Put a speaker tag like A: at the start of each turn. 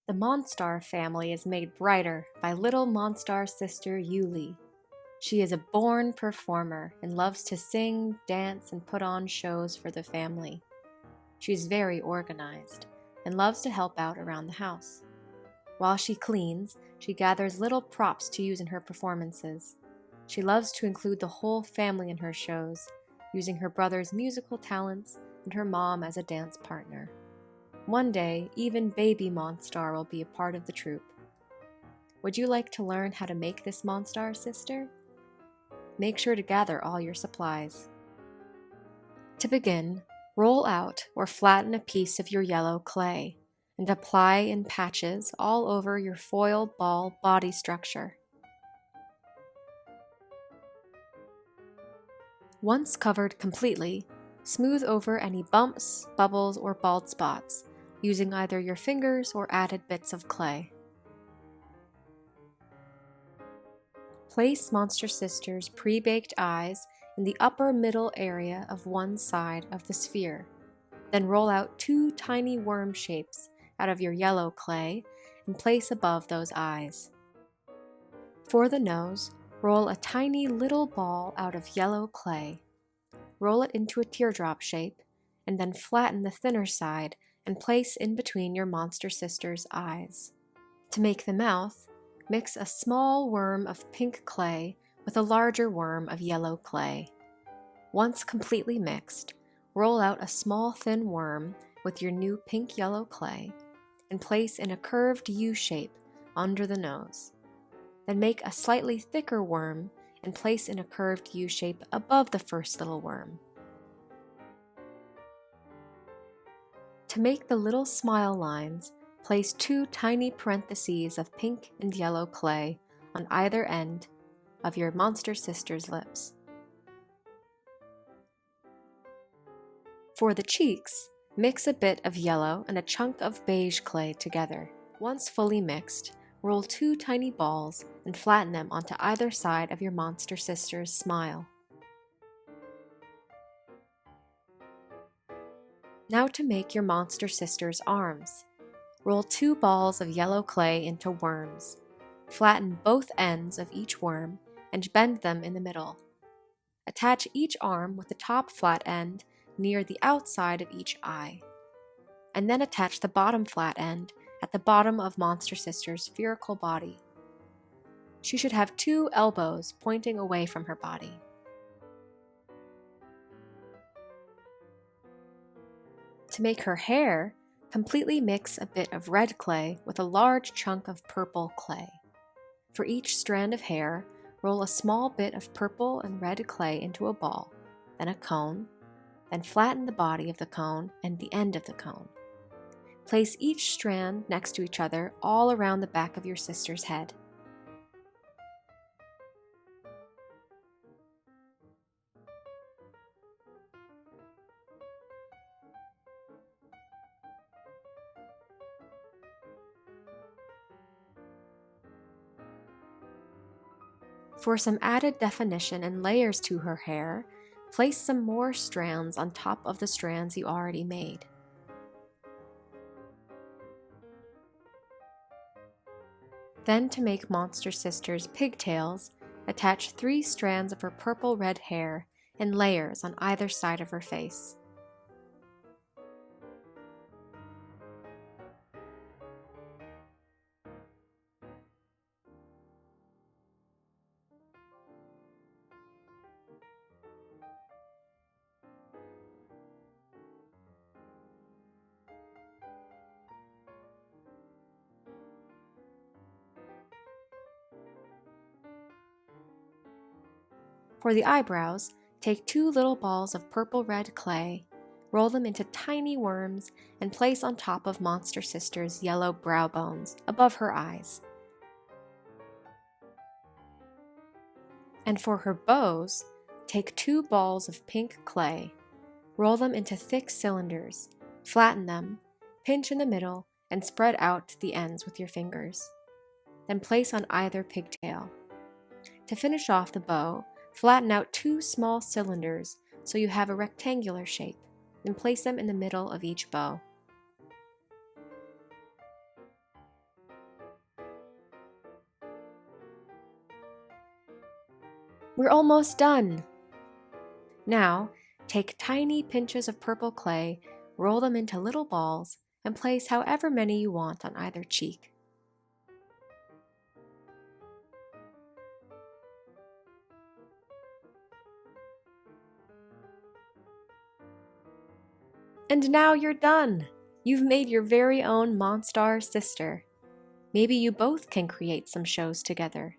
A: The Monstar family is made brighter by little Monstar sister Yuli. She is a born performer and loves to sing, dance, and put on shows for the family. She is very organized and loves to help out around the house. While she cleans, she gathers little props to use in her performances. She loves to include the whole family in her shows, using her brother's musical talents and her mom as a dance partner. One day, even baby Monstar will be a part of the troupe. Would you like to learn how to make this Monstar, sister? Make sure to gather all your supplies. To begin, roll out or flatten a piece of your yellow clay and apply in patches all over your foil ball body structure. Once covered completely, smooth over any bumps, bubbles, or bald spots, using either your fingers or added bits of clay. Place Monstar Sister's pre-baked eyes in the upper middle area of one side of the sphere. Then roll out 2 tiny worm shapes out of your yellow clay and place above those eyes. For the nose, roll a tiny little ball out of yellow clay. Roll it into a teardrop shape, and then flatten the thinner side and place in between your Monstar Sister's eyes. To make the mouth, mix a small worm of pink clay with a larger worm of yellow clay. Once completely mixed, roll out a small thin worm with your new pink-yellow clay and place in a curved U shape under the nose. Then make a slightly thicker worm and place in a curved U shape above the first little worm. To make the little smile lines, place 2 tiny parentheses of pink and yellow clay on either end of your Monstar Sister's lips. For the cheeks, mix a bit of yellow and a chunk of beige clay together. Once fully mixed, roll 2 tiny balls and flatten them onto either side of your Monstar Sister's smile. Now to make your Monstar Sister's arms. Roll 2 balls of yellow clay into worms. Flatten both ends of each worm and bend them in the middle. Attach each arm with the top flat end near the outside of each eye. And then attach the bottom flat end at the bottom of Monstar Sister's spherical body. She should have 2 elbows pointing away from her body. To make her hair, completely mix a bit of red clay with a large chunk of purple clay. For each strand of hair, roll a small bit of purple and red clay into a ball, then a cone, then flatten the body of the cone and the end of the cone. Place each strand next to each other all around the back of your sister's head. For some added definition and layers to her hair, place some more strands on top of the strands you already made. Then to make Monstar Sister's pigtails, attach 3 strands of her purple-red hair in layers on either side of her face. For the eyebrows, take 2 little balls of purple-red clay, roll them into tiny worms, and place on top of Monstar Sister's yellow brow bones above her eyes. And for her bows, take 2 balls of pink clay, roll them into thick cylinders, flatten them, pinch in the middle, and spread out the ends with your fingers. Then place on either pigtail. To finish off the bow, flatten out 2 small cylinders so you have a rectangular shape. and place them in the middle of each bow. We're almost done! Now, take tiny pinches of purple clay, roll them into little balls, and place however many you want on either cheek. And now you're done! You've made your very own Monstar Sister. Maybe you both can create some shows together.